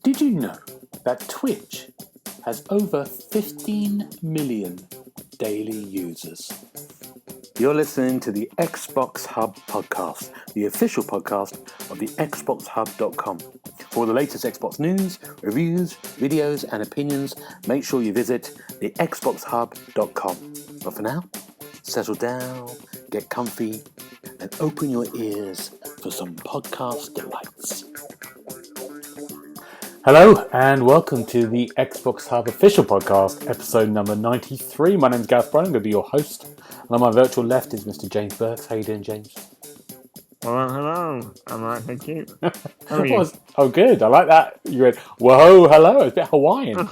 Did you know that Twitch has over 15 million daily users? You're listening to the Xbox Hub Podcast, the official podcast of the TheXboxHub.com. For the latest Xbox news, reviews, videos, and opinions, make sure you visit the TheXboxHub.com. But for now, settle down, get comfy, and open your ears for some podcast delights. Hello, and welcome to the Xbox Hub Official Podcast, episode number 93. My name's Gareth Brown, I'm going to be your host. And on my virtual left is Mr. James Burks. How you doing, James? Hello. I'm alright, thank you. How are you? Oh, good. I like that. You went, whoa, hello. It's a bit Hawaiian.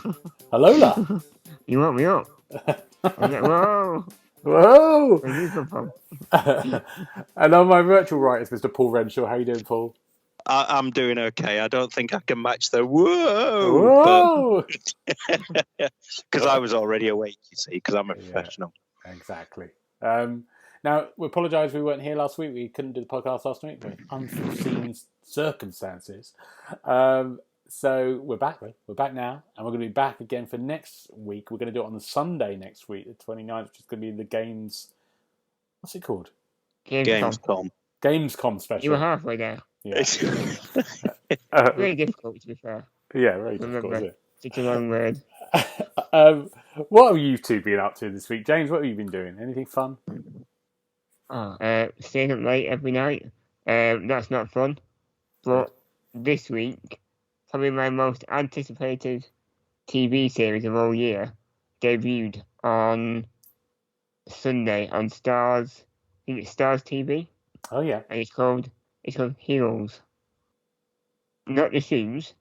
Hello. You woke me up. I'm like, whoa. Whoa. Where did you come from? And on my virtual right is Mr. Paul Renshaw. How you doing, Paul? I'm doing okay. I don't think I can match the whoa. Because I was already awake, you see, because I'm a professional. Exactly. Now, we apologise we weren't here last week. We couldn't do the podcast last week with unforeseen circumstances. So we're back. We're back now, and we're going to be back again for next week. We're going to do it on the Sunday next week, the 29th, which is going to be the games... What's it called? Gamescom. Gamescom special. You were halfway there. Yeah. Very difficult, to be fair. Yeah, very difficult, isn't it? Such a long word. What have you two been up to this week? James, what have you been doing? Anything fun? Staying up late every night. That's not fun. But this week, probably my most anticipated TV series of all year debuted on Sunday on Stars. I think it's Stars TV. Oh yeah. And it's called Heroes. Not the shoes.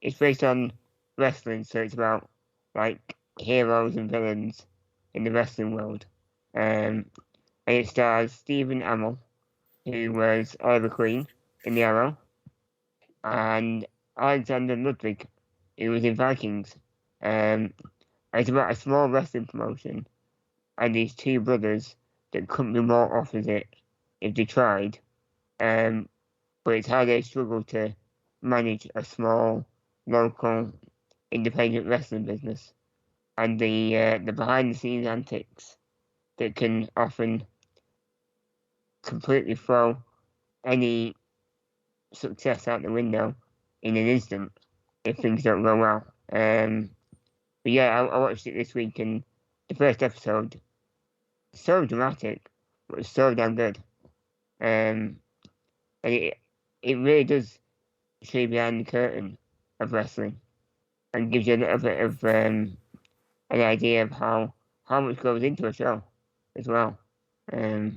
It's based on wrestling, so it's about like heroes and villains in the wrestling world. And it stars Stephen Amell, who was Oliver Queen in The Arrow, and Alexander Ludwig, who was in Vikings. And it's about a small wrestling promotion and these two brothers that couldn't be more opposite if they tried. But it's how they struggle to manage a small, local, independent wrestling business, and the behind-the-scenes antics that can often completely throw any success out the window in an instant if things don't go well. But yeah, I watched it this week, and the first episode, so dramatic, but it's so damn good. And it really does show you behind the curtain of wrestling and gives you a little bit of an idea of how much goes into a show as well. So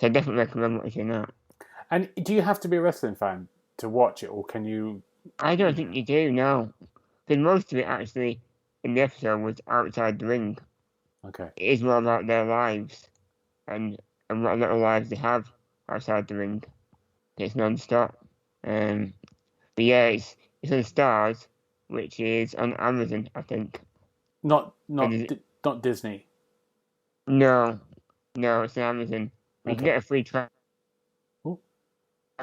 I definitely recommend watching that. And do you have to be a wrestling fan to watch it, or can you... I don't think you do, no. Because most of it actually in the episode was outside the ring. Okay. It is more about their lives and what little lives they have outside the ring. It's non-stop. But yeah, it's on Stars, which is on Amazon, I think. Not Disney. No, it's on Amazon. You can get a free trial.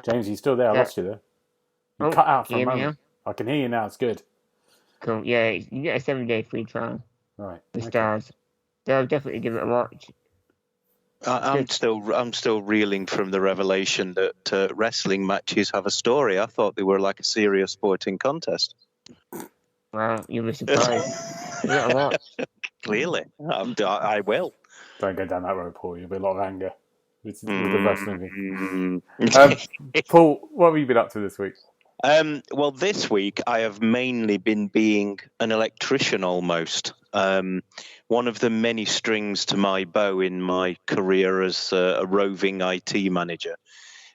James, you still there? I lost you there. You cut out for a moment. I can hear you now. It's good. Cool. Yeah, you can get a 7-day free trial. Right. The Stars. So I'll definitely give it a watch. I'm still reeling from the revelation that wrestling matches have a story. I thought they were like a serious sporting contest. Well, you'll be surprised. You got a lot. Clearly, I will. Don't go down that road, Paul. You'll be a lot of anger with the wrestling thing. Paul, what have you been up to this week? Well, this week I have mainly been being an electrician almost. One of the many strings to my bow in my career as a roving IT manager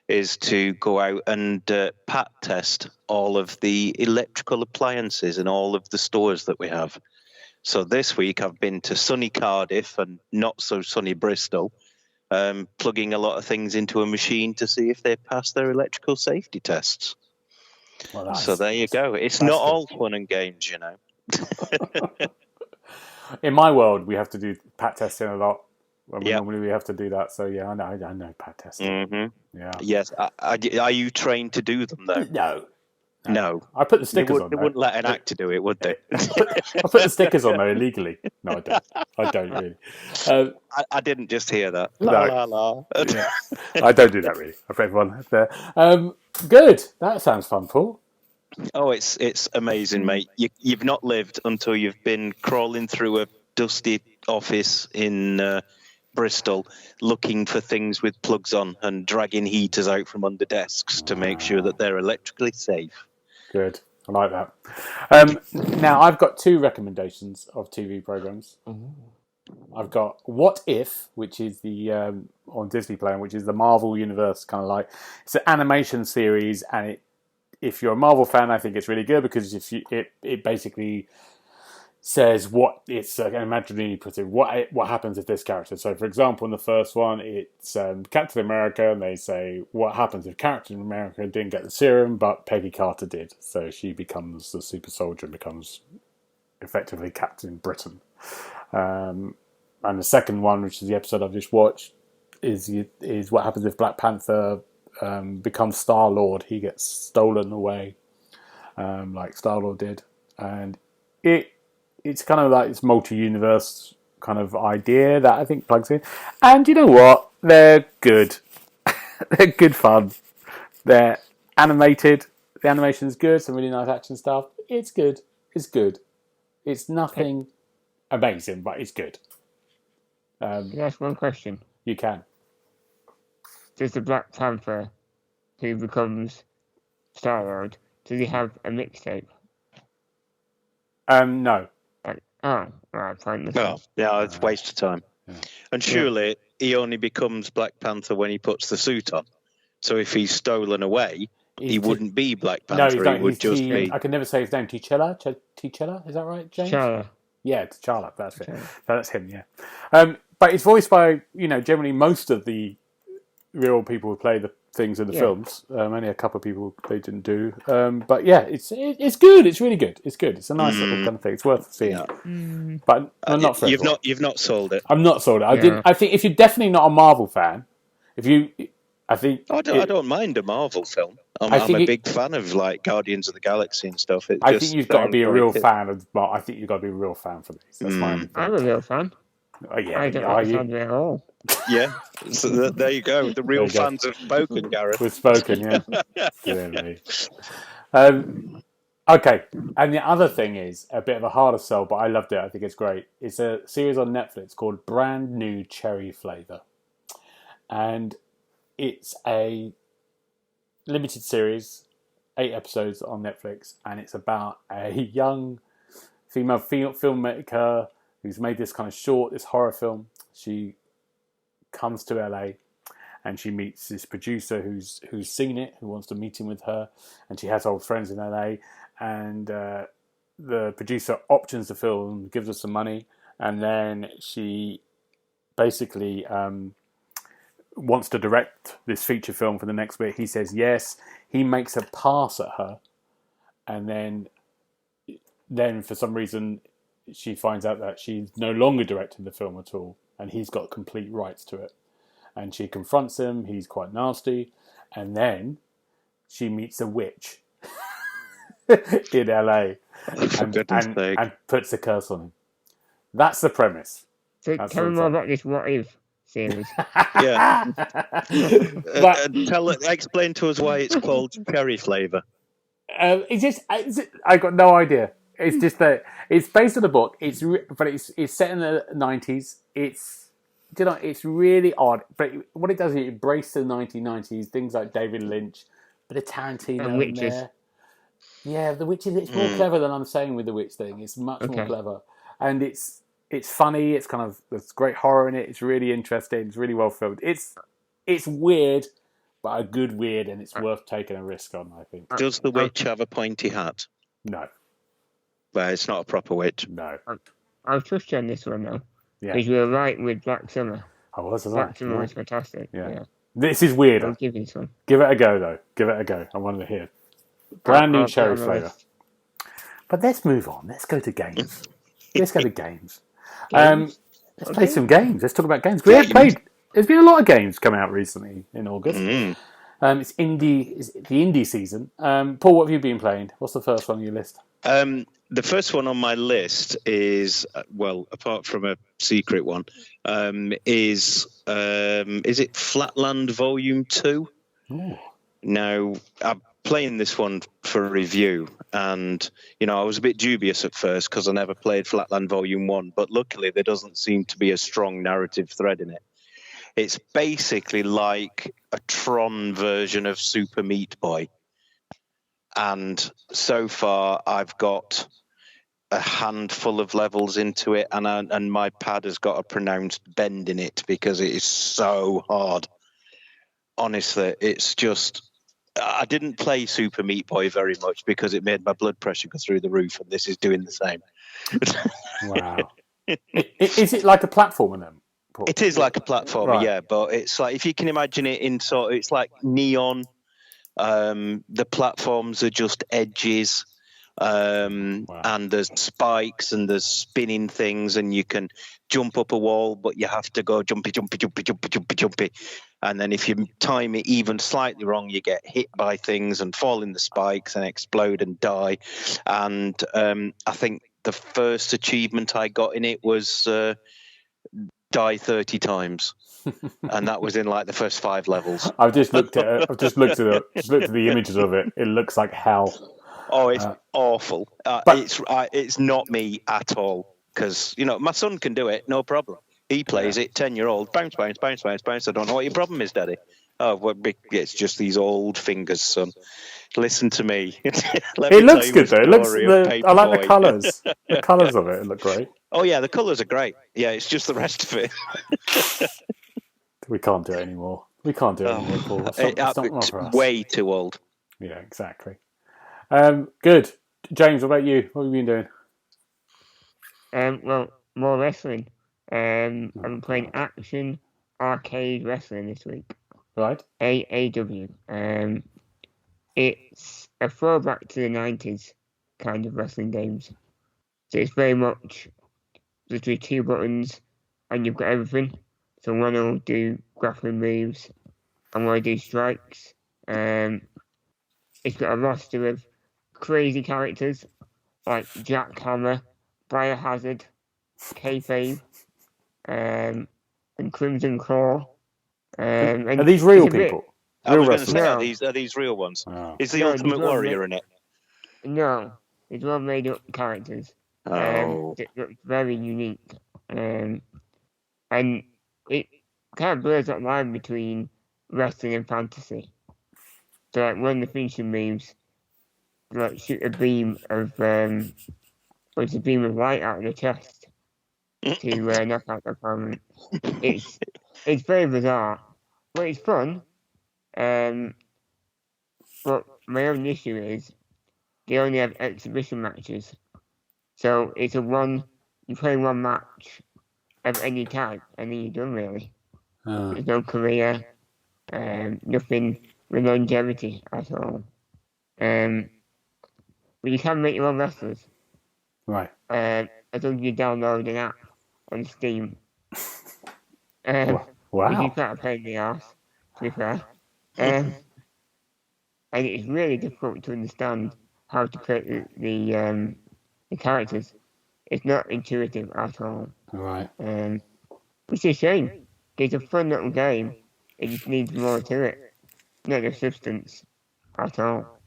is to go out and pat test all of the electrical appliances in all of the stores that we have. So this week I've been to sunny Cardiff and not so sunny Bristol, plugging a lot of things into a machine to see if they pass their electrical safety tests. Well, so there you go. It's not all fun and games, In my world, we have to do pat testing a lot When Yep. normally we have to do that. So yeah, I know pad testing. Mm-hmm. Yeah. Yes. Are you trained to do them though? No. No. I put the stickers on. They wouldn't let an actor do it, would they? I put the stickers on there illegally. No, I don't. I don't really. I didn't just hear that. No. La la la. Yeah. I don't do that really. I put everyone there. Good. That sounds fun, Paul. Oh, it's amazing, mate. You've not lived until you've been crawling through a dusty office in Bristol, looking for things with plugs on and dragging heaters out from under desks to make sure that they're electrically safe. Good. I like that. Now, I've got 2 recommendations of TV programs. I've got What If, which is the on Disney Play, which is the Marvel Universe kind of like. It's an animation series, and if you're a Marvel fan, I think it's really good because it basically says what it's an imaginary putting what happens if this character. So, for example, in the first one, it's Captain America, and they say what happens if Captain America didn't get the serum, but Peggy Carter did. So she becomes the super soldier and becomes effectively Captain Britain. And the second one, which is the episode I've just watched, is what happens if Black Panther becomes Star-Lord. He gets stolen away, like Star-Lord did, and it's kind of like this multi-universe kind of idea that I think plugs in. And you know what? They're good. They're good fun. They're animated. The animation's good. Some really nice action stuff. It's good. It's good. It's nothing amazing, but it's good. Can I ask one question? You can. Does the Black Panther, who becomes Star-Lord, does he have a mixtape? No. Right, fine. Oh, yeah, it's a waste of time. Yeah. And surely he only becomes Black Panther when he puts the suit on. So if he's stolen away, he wouldn't be Black Panther. No, he would just be. I can never say his name. T'Challa? Is that right, James? T'Challa. Yeah, T'Challa. That's it. That's him. Yeah. But it's voiced by generally most of the real people who play the things in the films. Only a couple of people they didn't do. But yeah, it's good. It's really good. It's good. It's a nice little kind of thing. It's worth seeing. Yeah. But not for everyone. You've not sold it. I'm not sold it. Yeah. I think if you're definitely not a Marvel fan, I don't mind a Marvel film. I'm a big fan of like Guardians of the Galaxy and stuff. I think you've got to be a real fan of. Well, I think you've got to be a real fan for these. That's fine. I'm a real fan. Oh, yeah, I don't understand it at all. Yeah, so there you go. The real fans have spoken, Gareth. We've spoken, yeah. Okay, and the other thing is a bit of a harder sell, but I loved it. I think it's great. It's a series on Netflix called Brand New Cherry Flavour, and it's a limited series, 8 episodes on Netflix, and it's about a young female filmmaker who's made this kind of short, this horror film. She comes to LA and she meets this producer who's seen it, who wants to meet him with her, and she has old friends in LA, and the producer options the film, gives her some money, and then she basically wants to direct this feature film for the next bit. He says yes. He makes a pass at her, and then for some reason she finds out that she's no longer directing the film at all, and he's got complete rights to it. And she confronts him. He's quite nasty, and then she meets a witch in LA and puts a curse on him. That's the premise. So tell me more about this What If series. Yeah. Explain to us why it's called cherry flavour. I got no idea. It's just that it's based on a book. It's set in the 90s. It's really odd. But what it does is it embraces the 1990s, things like David Lynch, bit of Tarantino and witches. in there. Yeah, the witches. It's more clever than I'm saying with the witch thing. It's much more clever, and it's funny. It's there's great horror in it. It's really interesting. It's really well filmed. It's weird, but a good weird, and it's worth taking a risk on, I think. Does the witch have a pointy hat? No. Well, it's not a proper witch. No. I'll trust you on this one though. Yeah. Because you were right with Black Summer. I was. Black Summer was fantastic. Yeah. This is weird. I'll give you this one. Give it a go, though. Give it a go. I wanted to hear. Brand new cherry flavour. But let's move on. Let's go to games. Let's go to games. Let's play some games. Let's talk about games. We have played. There's been a lot of games coming out recently in August. It's the indie season. Paul, what have you been playing? What's the first one on your list? The first one on my list is, apart from a secret one, is it Flatland Volume 2? Ooh. Now, I'm playing this one for review, and, I was a bit dubious at first because I never played Flatland Volume 1, but luckily there doesn't seem to be a strong narrative thread in it. It's basically like a Tron version of Super Meat Boy. And so far, I've got a handful of levels into it, and my pad has got a pronounced bend in it because it is so hard. Honestly, it's just... I didn't play Super Meat Boy very much because it made my blood pressure go through the roof, and this is doing the same. Wow. Is it like a platformer then? It is like a platformer, right. Yeah, but it's like, if you can imagine it in it's like Neon. The platforms are just edges, and there's spikes and there's spinning things, and you can jump up a wall, but you have to go jumpy. And then if you time it even slightly wrong, you get hit by things and fall in the spikes and explode and die. And I think the first achievement I got in it was die 30 times. And that was in like the first 5 levels. I've just looked at it. Just looked at the images of it. It looks like hell. Oh, it's awful. It's not me at all, because my son can do it, no problem. He plays it, 10-year-old, bounce. I don't know what your problem is, Daddy. Oh, well, it's just these old fingers, son. Listen to me. It looks good though. I like the colours. The colours of it look great. Oh yeah, the colours are great. Yeah, it's just the rest of it. We can't do it anymore. Paul. It's for us. Way too old. Yeah, exactly. Good. James, what about you? What have you been doing? More wrestling. I'm playing Action Arcade Wrestling this week. Right. AAW. It's a throwback to the 90s kind of wrestling games. So it's very much literally 2 buttons and you've got everything. So one will do grappling moves and one will do strikes. It's got a roster of crazy characters like Jackhammer, Biohazard, Kayfabe, and Crimson Claw. Are these real people? I was going to say, are these real ones? Oh. Is the Ultimate Warrior in it? No, it's all made up characters. It looks very unique. And it kind of blurs that line between wrestling and fantasy. So, like, one of the finishing moves, like, shoot a beam of light out of the chest to knock out the opponent. It's very bizarre, but it's fun. But my only issue is they only have exhibition matches. So it's you play one match of any type and then you're done, really. There's no career, nothing with longevity at all. But you can make your own wrestlers. Right. As long as you download an app on Steam. Wow. Which is quite a pain in the arse, to be fair. And it's really difficult to understand how to create the characters. It's not intuitive at all. Right. Which is a shame. It's a fun little game. It just needs more to it. Not the substance at all.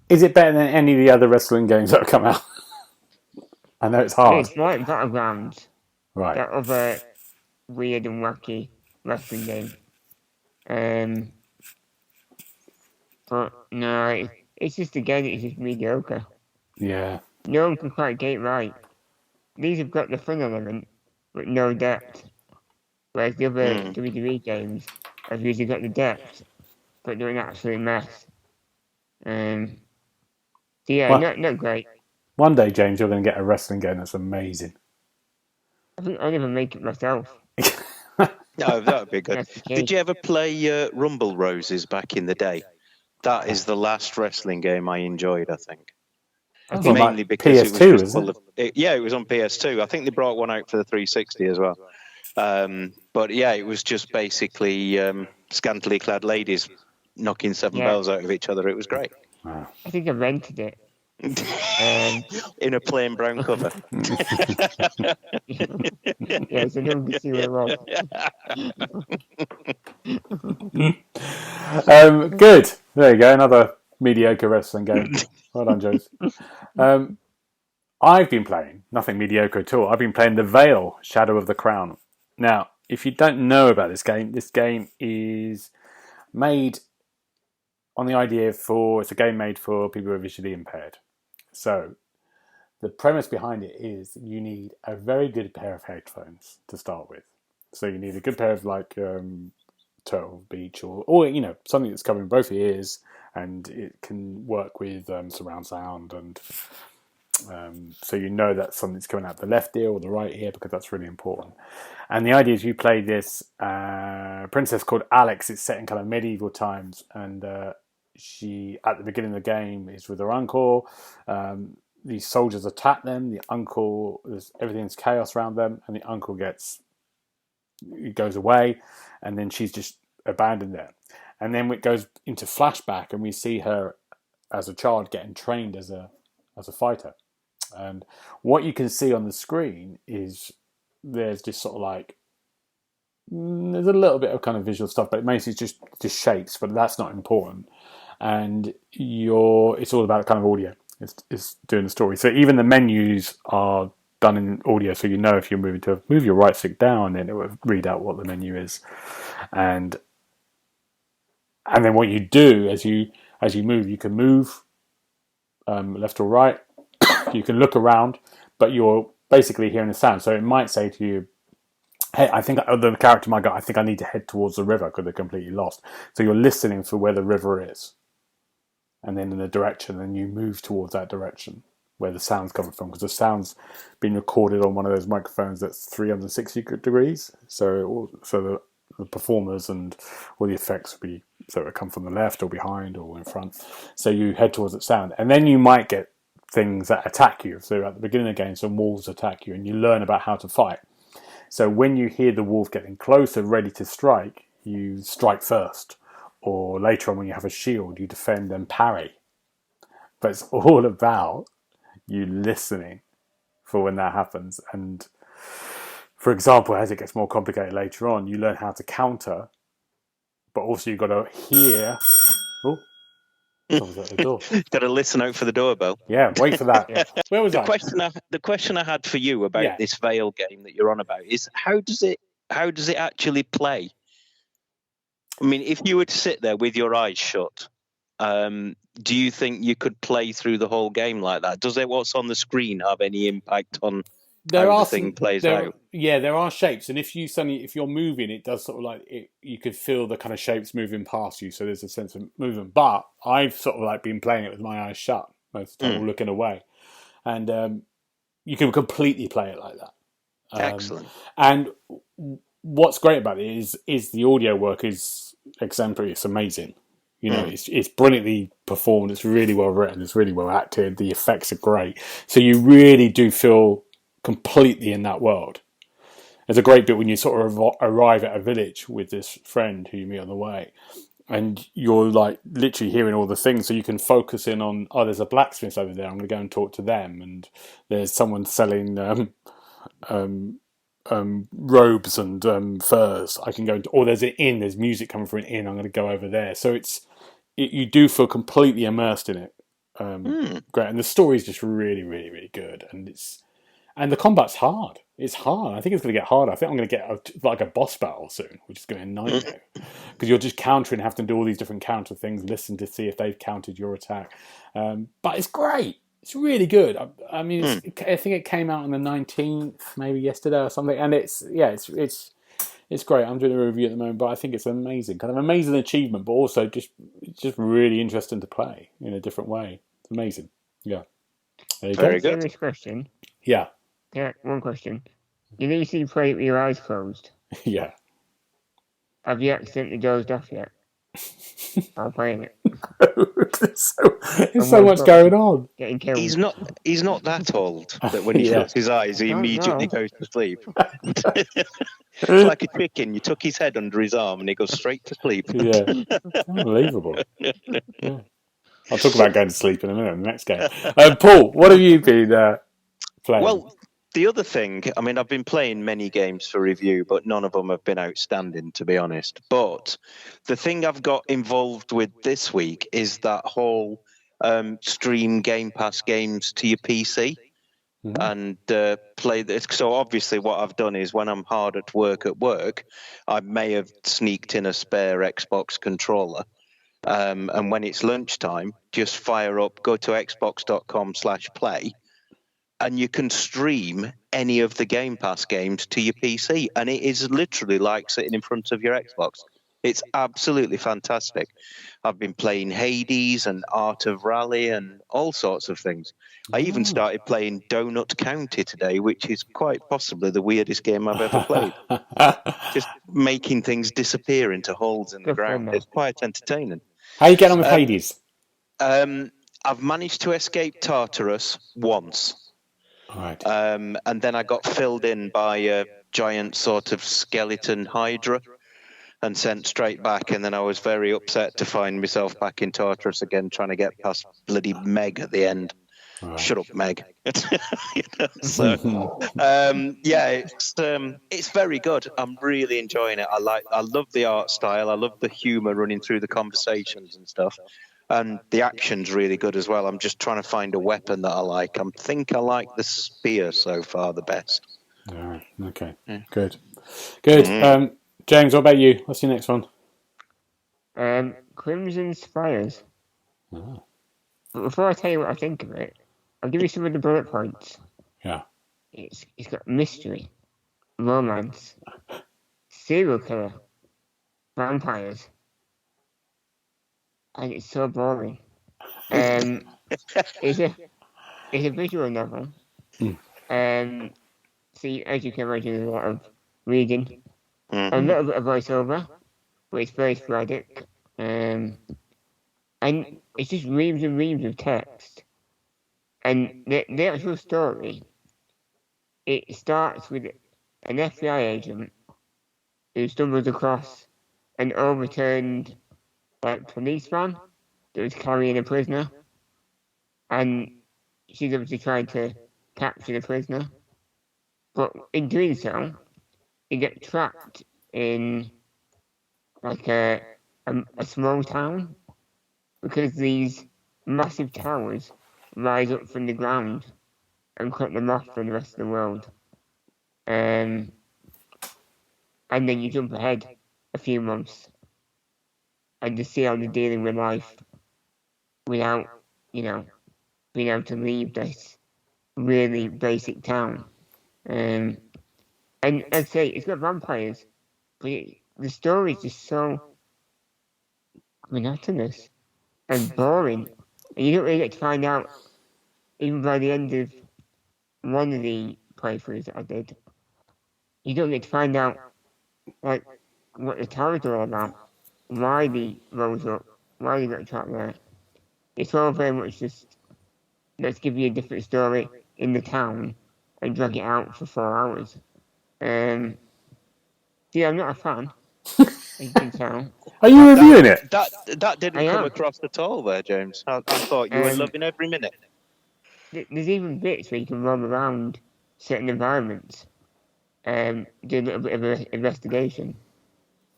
Is it better than any of the other wrestling games that have come out? I know it's hard. It's like Battlegrounds. Right. That other weird and wacky wrestling game. But no, it's just again, it's just mediocre. Yeah. No one can quite get it right. These have got the fun element, but no depth. Whereas the other WWE games have usually got the depth, but they're an absolute mess. So yeah, not great. One day, James, you're going to get a wrestling game that's amazing. I think I'll even make it myself. No, that would be good. Did you ever play Rumble Roses back in the day? That is the last wrestling game I enjoyed, I think. I think mainly because it was just full of. It was on PS2. I think they brought one out for the 360 as well. But yeah, it was just basically scantily clad ladies knocking seven bells out of each other. It was great. Wow. I think I rented it. In a plain brown cover. Yeah, so no one can see where it was. Good. There you go. Another mediocre wrestling game. Well done, Joes. I've been playing nothing mediocre at all. I've been playing the Vale, Shadow of the Crown. Now, if you don't know about this game is made on the idea for, it's a game made for people who are visually impaired. So, the premise behind it is you need a very good pair of headphones to start with. So you need a good pair of Turtle Beach or something that's covering both ears, and it can work with surround sound, and so you know that something's coming out the left ear or the right ear, because that's really important. And the idea is you play this princess called Alex. It's set in kind of medieval times, and she, at the beginning of the game, is with her uncle. These soldiers attack them. The uncle, everything's chaos around them, and the uncle goes away, and then she's just abandoned there. And then it goes into flashback, and we see her as a child getting trained as a fighter. And what you can see on the screen is there's just sort of there's a little bit of kind of visual stuff, but mostly it's just shapes, but that's not important. And it's all about kind of audio. It's doing the story. So even the menus are done in audio, so you know if you're moving to move your right stick down, then it will read out what the menu is. And then what you do as you move, you can move left or right. You can look around, but you're basically hearing the sound. So it might say to you, hey, I think the character might go, I think I need to head towards the river because they're completely lost. So you're listening for where the river is, and then in the direction, and you move towards that direction where the sound's coming from, because the sound's been recorded on one of those microphones that's 360 degrees. So the performers and all the effects will be, so it come from the left or behind or in front. So you head towards that sound, and then you might get things that attack you. So at the beginning of the game, some wolves attack you, and you learn about how to fight. So when you hear the wolf getting closer, ready to strike, you strike first. Or later on, when you have a shield, you defend and parry. But it's all about you listening for when that happens. And for example, as it gets more complicated later on, you learn how to counter, but also you've got to hear. Oh, someone's at the door. Got to listen out for the doorbell. Yeah, wait for that. Yeah. Where was The question I had for you about this Vale game that you're on about is how does it actually play? I mean, if you were to sit there with your eyes shut, do you think you could play through the whole game like that? Does what's on the screen have any impact on how the thing plays out? Yeah, there are shapes, and if you're moving, it does sort of you could feel the kind of shapes moving past you. So there's a sense of movement. But I've sort of been playing it with my eyes shut most of the time, looking away, and you can completely play it like that. Excellent. And what's great about it is the audio work is exemplary. It's amazing. It's brilliantly performed. It's really well written. It's really well acted. The effects are great. So you really do feel completely in that world. There's a great bit when you sort of arrive at a village with this friend who you meet on the way, and you're literally hearing all the things, so you can focus in on, there's a blacksmith over there, I'm going to go and talk to them, and there's someone selling robes and furs. I can go or there's an inn, there's music coming from an inn, I'm going to go over there. So you do feel completely immersed in it. Great, and the story's just really, really, really good, and the combat's hard. It's hard. I think it's going to get harder. I think I'm going to get a boss battle soon, which is going to be a nightmare, because you're just countering, have to do all these different counter things, listen to see if they've countered your attack. But it's great. It's really good. I mean, I think it came out on the 19th, maybe yesterday or something, and it's great. I'm doing a review at the moment, but I think it's amazing, kind of amazing achievement, but also just really interesting to play in a different way. It's amazing. Yeah. There you go. Very good. Serious question. Yeah. Yeah, one question. You know, you see play with your eyes closed. Yeah. Have you accidentally dozed off yet? I'm playing it. there's so much going on. Getting killed. He's not that old that when he Yeah. shuts his eyes, he Oh, immediately no. goes to sleep. It's like a chicken. You tuck his head under his arm and he goes straight to sleep. Yeah, unbelievable. Yeah. I'll talk about going to sleep in a minute in the next game. Paul, what have you been playing? Well, the other thing, I mean, I've been playing many games for review, but none of them have been outstanding, to be honest. But the thing I've got involved with this week is that whole stream Game Pass games to your PC and play this. So obviously what I've done is when I'm hard at work, I may have sneaked in a spare Xbox controller. And when it's lunchtime, just fire up, go to xbox.com/play. And you can stream any of the Game Pass games to your PC. And it is literally like sitting in front of your Xbox. It's absolutely fantastic. I've been playing Hades and Art of Rally and all sorts of things. I even started playing Donut County today, which is quite possibly the weirdest game I've ever played. Just making things disappear into holes in the ground. It's quite entertaining. How you getting on with Hades? I've managed to escape Tartarus once. Right. And then I got filled in by a giant sort of skeleton hydra and sent straight back. And then I was very upset to find myself back in Tartarus again, trying to get past bloody Meg at the end. Right. Shut up, Meg. It's very good. I'm really enjoying it. I love the art style. I love the humor running through the conversations and stuff. And the action's really good as well. I'm just trying to find a weapon that I like. I think I like the spear so far the best. All right. Okay. Yeah. Good. James, what about you? What's your next one? Crimson Spires. Oh. But before I tell you what I think of it, I'll give you some of the bullet points. Yeah. It's got mystery, romance, serial killer, vampires. And it's so boring. It's a visual novel. So as you can imagine, there's a lot of reading, a little bit of voiceover, but it's very sporadic. And it's just reams and reams of text. And the actual story, it starts with an FBI agent who stumbles across an overturned police van that was carrying a prisoner, and she's obviously trying to capture the prisoner, but in doing so, you get trapped in a small town because these massive towers rise up from the ground and cut them off from the rest of the world. And then you jump ahead a few months and just see how they're dealing with life without, being able to leave this really basic town. And I'd say it's got vampires, but the story is just so monotonous and boring. And you don't really get to find out, even by the end of one of the playthroughs that I did, you don't get to find out, what the towers are all about. Why they rose up, why they got trapped there. It's all very much just, let's give you a different story in the town and drag it out for 4 hours. I'm not a fan, as you can tell. Are you reviewing it? That didn't come across at all there, James. I thought you were loving every minute. There's even bits where you can roam around certain environments and do a little bit of an investigation.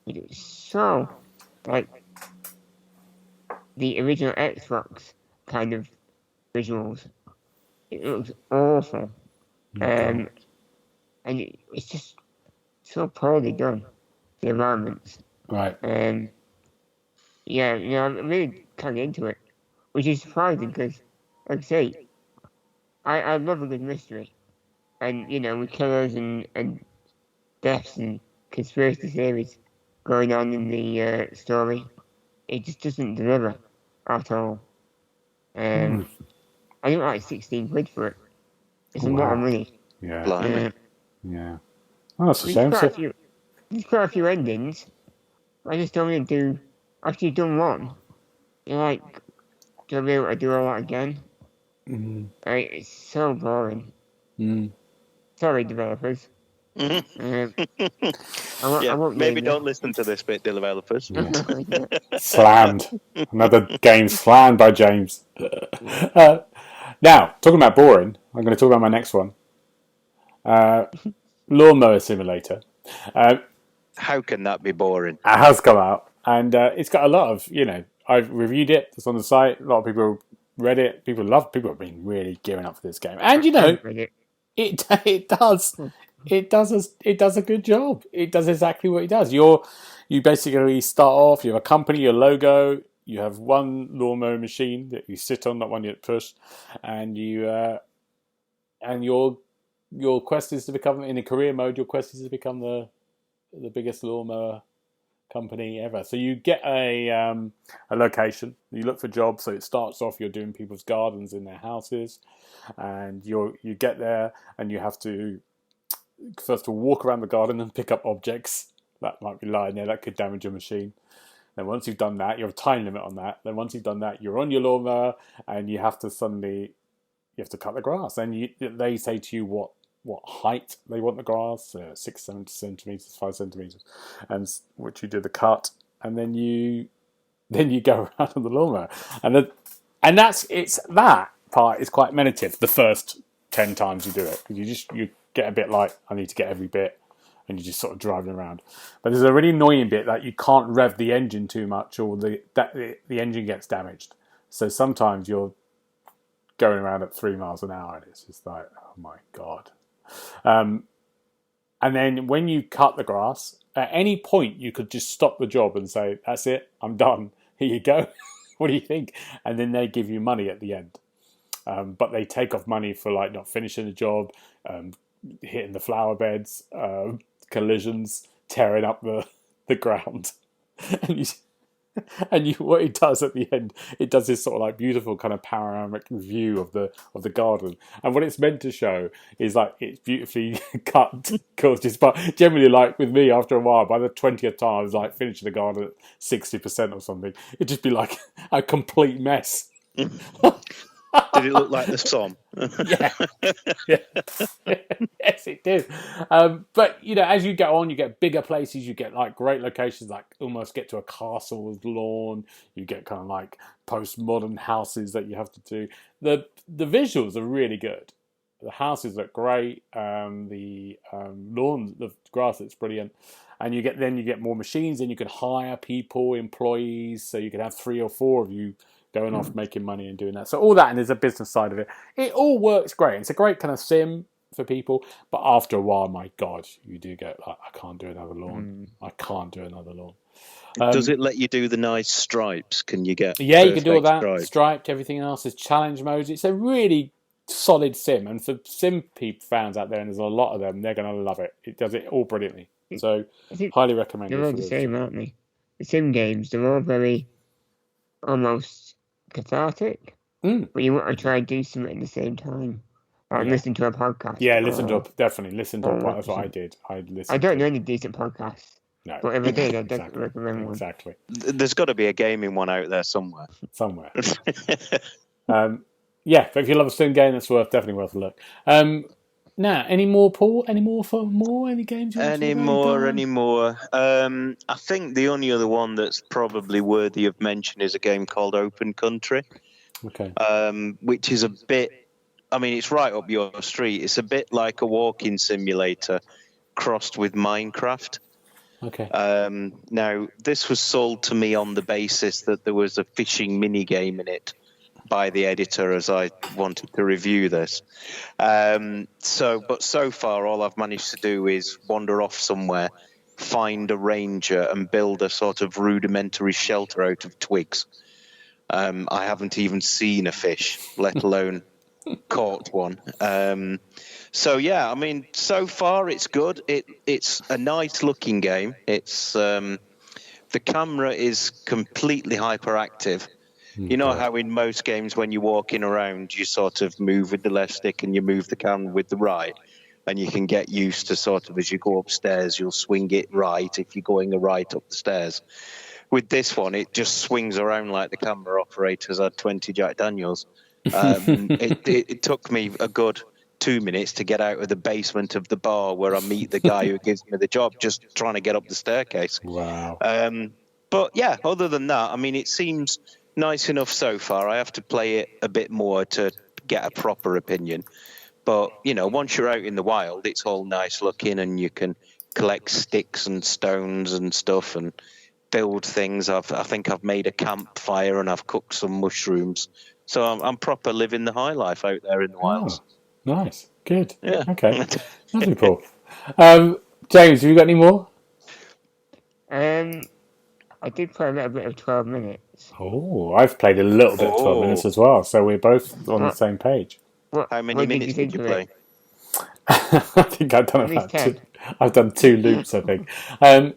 It's so the original Xbox kind of visuals. It looks awful. And it's just so poorly done, the environments. Right. I'm really kind of into it, which is surprising because, like I say, I love a good mystery. And, with killers and deaths and conspiracy theories going on in the story, it just doesn't deliver at all. I think like 16 quid for it. It's a lot of money. Yeah. Yeah. Oh, that's a shame. There's quite a few endings. I just don't want to do. After you've done one, you're like, to be able to do all that again. Mm. It's so boring. Mm. Sorry, developers. I won't maybe name don't listen to this bit, developers. Yeah. Slammed. Another game slammed by James. Now, talking about boring, I'm going to talk about my next one. Lawnmower Simulator. How can that be boring? It has come out, and it's got a lot of, I've reviewed it. It's on the site. A lot of people read it. People have been really gearing up for this game. And, it does. It does a good job. It does exactly what it does. You basically start off, you have a company, your logo, you have one lawnmower machine that you sit on, not one you push, and your quest is to become, in a career mode, your quest is to become the biggest lawnmower company ever. So you get a location, you look for jobs. So it starts off, you're doing people's gardens in their houses, and you get there and you have to first of all walk around the garden and pick up objects that might be lying there that could damage your machine. Then once you've done that, you have a time limit on that. Then once you've done that, you're on your lawnmower and you have to cut the grass. And they say to you what height they want the grass, 6 centimeters, 5 centimeters, and which you do the cut, and then you go around on the lawnmower, and that part is quite meditative. The first 10 times you do it, because you get a bit like, I need to get every bit, and you're just sort of driving around. But there's a really annoying bit that you can't rev the engine too much, or the engine gets damaged. So sometimes you're going around at 3 miles an hour, and it's just like, oh my god. And then when you cut the grass, at any point you could just stop the job and say, that's it, I'm done, here you go. What do you think? And then they give you money at the end. But they take off money for like not finishing the job, hitting the flower beds, collisions, tearing up the ground. And what it does at the end, it does this sort of like beautiful kind of panoramic view of the garden. And what it's meant to show is like it's beautifully cut, gorgeous. But generally, like with me, after a while, by the 20th time, I was like finishing the garden at 60% or something. It'd just be like a complete mess. Did it look like the Somme? Yeah. Yes, it did. But as you go on, you get bigger places. You get like great locations, like almost get to a castle lawn. You get kind of like postmodern houses that you have to do. The visuals are really good. The houses look great. The lawn, the grass looks brilliant. And you get more machines, and you can hire people, employees. So you can have 3 or 4 of you going off making money and doing that. So all that, and there's a business side of it. It all works great. It's a great kind of sim for people. But after a while, my God, you do get like, I can't do another lawn. I can't do another lawn. Does it let you do the nice stripes? Can you get? Yeah, you can do all that. Stripes? Striped, everything else. There's challenge modes. It's a really solid sim. And for sim fans out there, and there's a lot of them, they're going to love it. It does it all brilliantly. So highly recommend it. They're all the same, aren't they? The sim games, they're all very almost cathartic, but you want to try and do something at the same time. Like listen to a podcast. Yeah, definitely listen to a podcast. That's what I did. I don't know any decent podcasts. No. But if I did, I'd definitely recommend one. Exactly. There's got to be a gaming one out there somewhere. Yeah, but if you love a sim game, it's definitely worth a look. Now, any more, Paul? Any more for more? Any games? Any more? I think the only other one that's probably worthy of mention is a game called Open Country. Okay. Which is a bit, I mean, it's right up your street. It's a bit like a walking simulator crossed with Minecraft. Okay. Now, this was sold to me on the basis that there was a fishing mini game in it by the editor, as I wanted to review this. But so far, all I've managed to do is wander off somewhere, find a ranger, and build a sort of rudimentary shelter out of twigs. I haven't even seen a fish, let alone caught one. So far it's good. It's a nice looking game. It's the camera is completely hyperactive. You know how in most games when you're walking around, you sort of move with the left stick and you move the camera with the right, and you can get used to sort of as you go upstairs, you'll swing it right if you're going right up the stairs. with this one, it just swings around like the camera operators had 20 Jack Daniels. It took me a good 2 minutes to get out of the basement of the bar where I meet the guy who gives me the job, just trying to get up the staircase. Wow. But yeah, other than that, I mean, it seems nice enough so far. I have to play it a bit more to get a proper opinion. But, you know, once you're out in the wild, it's all nice looking and you can collect sticks and stones and stuff and build things. I think I've made a campfire and I've cooked some mushrooms. So I'm proper living the high life out there in the wilds. Oh, nice. Good. Yeah. Okay. Lovely, Paul. James, have you got any more? I did play a little bit of 12 minutes. Oh, I've played a little bit of 12 minutes as well, so we're both on the same page. How many minutes did you play? I think I've done about 10. I've done 2 loops, I think. I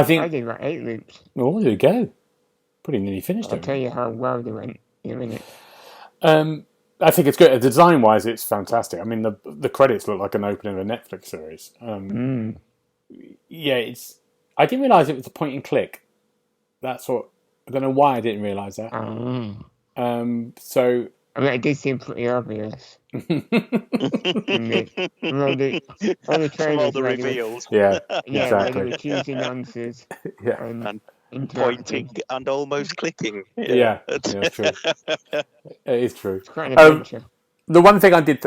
did about 8 loops. Oh, there you go. Pretty nearly finished it. I'll tell you how well they went in a minute. I think it's good. Design-wise, it's fantastic. I mean, the credits look like an opening of a Netflix series. Yeah, I didn't realise it was a point and click. That's what... I don't know why I didn't realise that. So... I mean, it did seem pretty obvious. All the reveals. Yeah, yeah, exactly. they were choosing answers. Yeah. And pointing and almost clicking. Yeah, it's true. It is true. It's quite an adventure. The one thing I did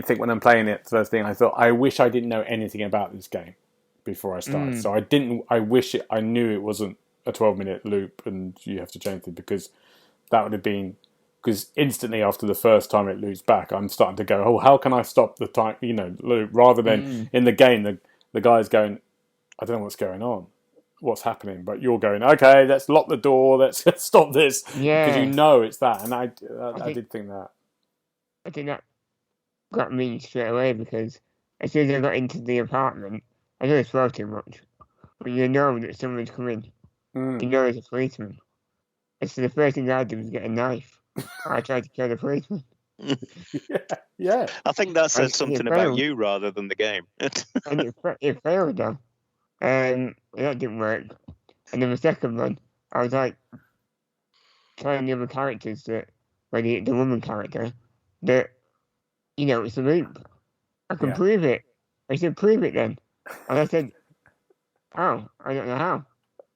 think when I'm playing it, first thing I thought, I wish I didn't know anything about this game before I started. So I wish I knew it wasn't a 12-minute loop and you have to change it, because that would have been... Because instantly after the first time it loops back, I'm starting to go, oh, how can I stop the time, loop? Rather than in the game, the guy's going, I don't know what's going on, what's happening, but you're going, okay, let's lock the door, let's stop this, because you know it's that. And I did think that. I think that got me straight away, because as soon as I got into the apartment, I didn't swear too much, but you know that someone's coming. You know there's a policeman. And so the first thing I did was get a knife. I tried to kill the policeman. Yeah. I think that says something about you rather than the game. And it failed though. That didn't work. And then the second one, I was like telling the other characters that, the woman character, that, it's a loop. I can prove it. I said, prove it then. And I said, oh, I don't know how.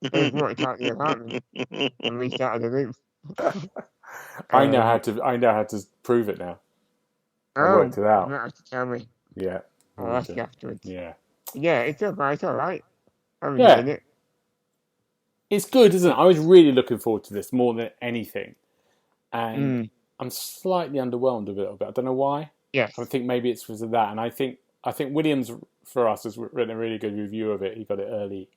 I just walked out the apartment and restarted the loop. I know how to prove it now. I worked it out. You might have to tell me. Yeah. I'll ask you afterwards. Yeah. Yeah, it's alright. I'm enjoying it. It's good, isn't it? I was really looking forward to this more than anything. And I'm slightly underwhelmed a little bit. I don't know why. Yes. I think maybe it's because of that. And I think Williams, for us, has written a really good review of it. He got it early.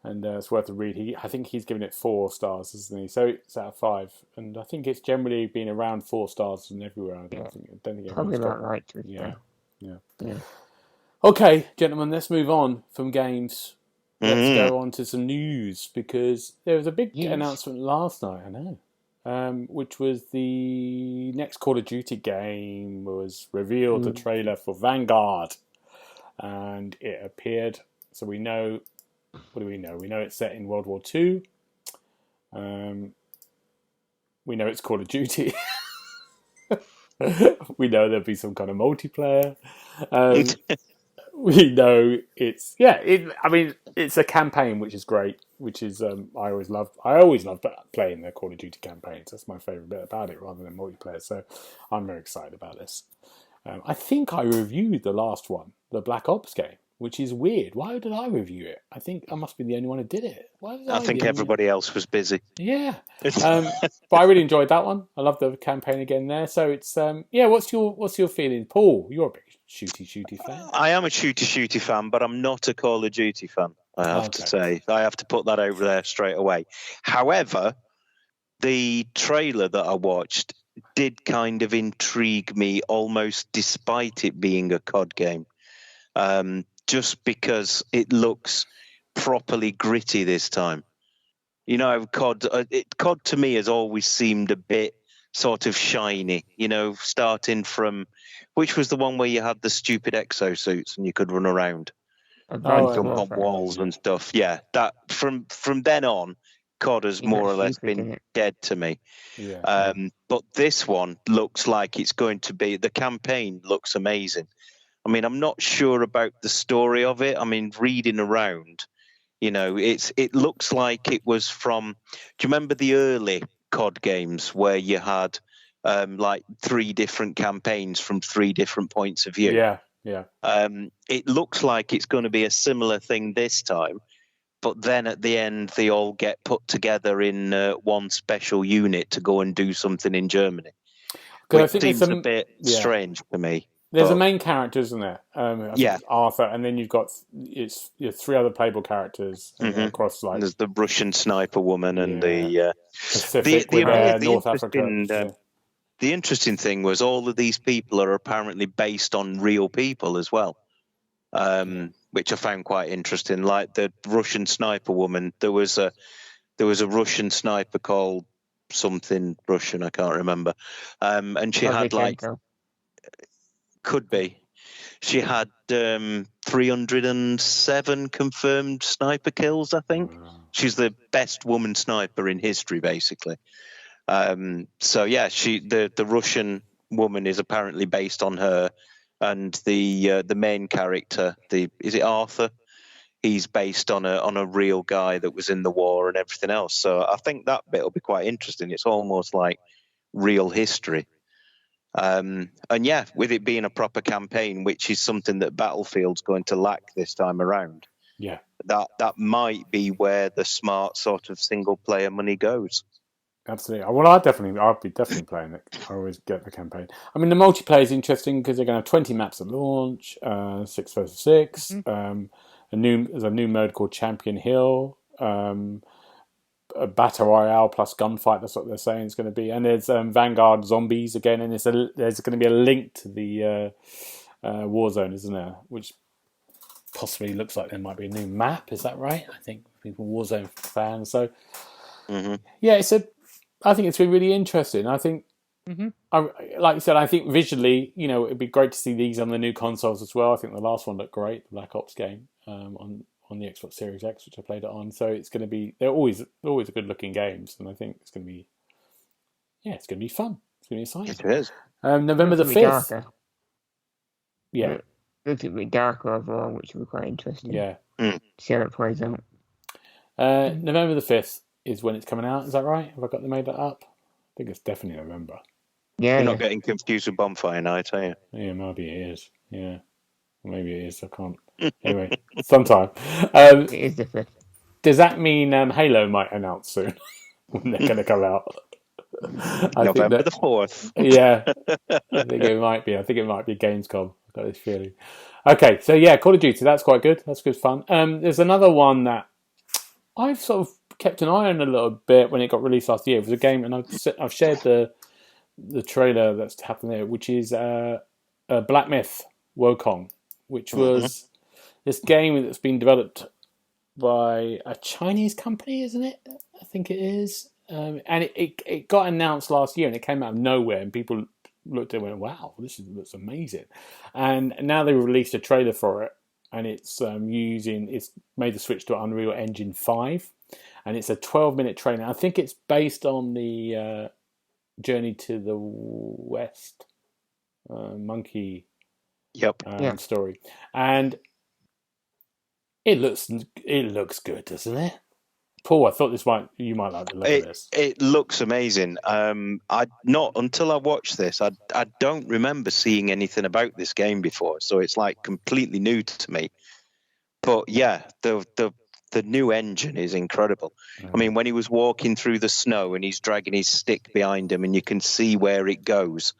And it's worth a read. I think he's given it 4 stars, isn't he? So it's out of 5. And I think it's generally been around 4 stars and everywhere. I don't think probably about right. Yeah. Okay, gentlemen, let's move on from games. Let's go on to some news, because there was a big announcement last night, I know, which was the next Call of Duty game was revealed, the trailer for Vanguard. And it appeared, so we know... What do we know? We know it's set in World War II. We know it's Call of Duty. We know there'll be some kind of multiplayer. We know it's it's a campaign, which is great. Which is I always love playing the Call of Duty campaigns. That's my favourite bit about it, rather than multiplayer. So I'm very excited about this. I think I reviewed the last one, the Black Ops game, which is weird. Why did I review it? I think I must be the only one who did it. I think everybody else was busy. Yeah. But I really enjoyed that one. I love the campaign again there. So it's what's your feeling? Paul, you're a big shooty fan. I am a shooty fan, but I'm not a Call of Duty fan, I have to say. I have to put that over there straight away. However, the trailer that I watched did kind of intrigue me, almost despite it being a COD game. Just because it looks properly gritty this time. COD to me has always seemed a bit sort of shiny, starting from, which was the one where you had the stupid exosuits and you could run around and jump on walls and stuff. Yeah, that from then on, COD has You're more not or less stupid, been innit? dead to me. Yeah. But this one looks like it's going to be, the campaign looks amazing. I mean, I'm not sure about the story of it. I mean, reading around, it looks like it was from, do you remember the early COD games where you had like 3 different campaigns from 3 different points of view? Yeah. It looks like it's going to be a similar thing this time, but then at the end they all get put together in one special unit to go and do something in Germany, Because I which think seems a bit strange to me. There's a but main character, isn't there? I think Yeah. it's Arthur, and then you've got 3 other playable characters across like there's the Russian sniper woman and Yeah. the Pacific the, with the North Africa. interesting the interesting thing was all of these people are apparently based on real people as well, which I found quite interesting. Like the Russian sniper woman, there was a Russian sniper called something Russian, I can't remember, and she had like, could be, she had 307 confirmed sniper kills, I think. Wow. She's the best woman sniper in history, basically. So yeah, the Russian woman is apparently based on her, and the main character, is it Arthur? He's based on a real guy that was in the war and everything else. So I think that bit will be quite interesting. It's almost like real history. And yeah, with it being a proper campaign, which is something that Battlefield's going to lack this time around. Yeah. That might be where the smart sort of single player money goes. Absolutely. Well, I'll be definitely playing it. I always get the campaign. I mean, the multiplayer is interesting because they're going to have 20 maps at launch, 6 versus 6. There's a new mode called Champion Hill, a battle royale plus gunfight. That's what they're saying it's going to be. And there's Vanguard Zombies again, and there's going to be a link to the Warzone, isn't there? Which possibly looks like there might be a new map. Is that right? I think people Warzone fans. So yeah, I think it's been really interesting. I think, like you said, I think visually, it'd be great to see these on the new consoles as well. I think the last one looked great, the Black Ops game on the Xbox Series X, which I played it on. So it's going to be, they're always good looking games, and I think it's going to be, it's going to be fun. It's going to be exciting. It is. November the 5th. Darker. Yeah. Looks a bit darker overall, which will be quite interesting. Yeah. See how it plays out. November the 5th is when it's coming out. Is that right? Have I made that up? I think it's definitely November. Yeah. You're not getting confused with Bonfire Night, are you? Yeah, maybe it is. Yeah. Maybe it is. I can't. Anyway, sometime. It is the 5th. Does that mean Halo might announce soon when they're going to come out? November the 4th. Yeah. I think it might be. I think it might be Gamescom. I've got this feeling. Okay, so yeah, Call of Duty. That's quite good. That's good fun. There's another one that I've sort of kept an eye on a little bit when it got released last year. It was a game, and I've shared the trailer that's happened there, which is Black Myth Wukong, which was this game that's been developed by a Chinese company, isn't it? I think it is. And it got announced last year, and it came out of nowhere, and people looked at it and went, wow, this looks amazing. And now they released a trailer for it, and it's made the switch to Unreal Engine 5, and it's a 12-minute trailer. I think it's based on the Journey to the West monkey story, and it looks good, doesn't it? Paul, I thought you might like the look of this. It looks amazing. Until I watched this, I don't remember seeing anything about this game before, so it's like completely new to me. But yeah, the new engine is incredible. I mean, when he was walking through the snow and he's dragging his stick behind him, and you can see where it goes,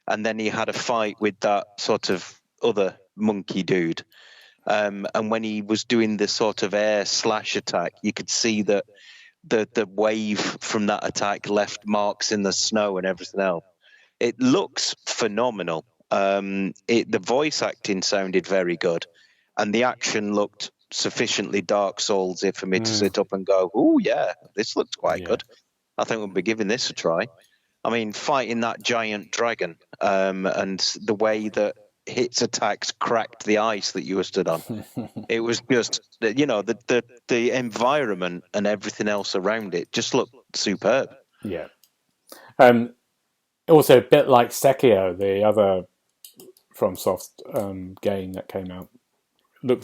and then he had a fight with that sort of other monkey dude. And when he was doing the sort of air slash attack, you could see that the wave from that attack left marks in the snow and everything else. It looks phenomenal. The voice acting sounded very good, and the action looked sufficiently Dark Souls-y for me to sit up and go, oh yeah, this looks quite good. I think we'll be giving this a try. I mean, fighting that giant dragon, and the way that hits attacks cracked the ice that you were stood on. It was just, the environment and everything else around it just looked superb. Yeah. Also, a bit like Sekiro, the other FromSoft game that came out,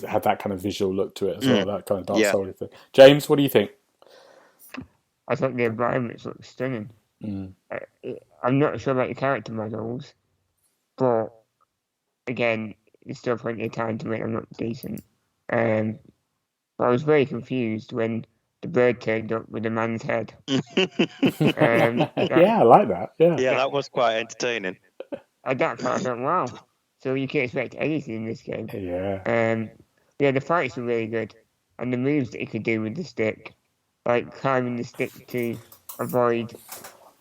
had that kind of visual look to it as well, that kind of Dark Souls thing. James, what do you think? I thought the environments looked stunning. I'm not sure about the character models, but again, there's still plenty of time to make them look decent. But I was very confused when the bird turned up with a man's head. Yeah, I like that. Yeah, that was quite entertaining. At that part, I thought, wow. So you can expect anything in this game. Yeah. The fights were really good. And the moves that you could do with the stick, like climbing the stick to avoid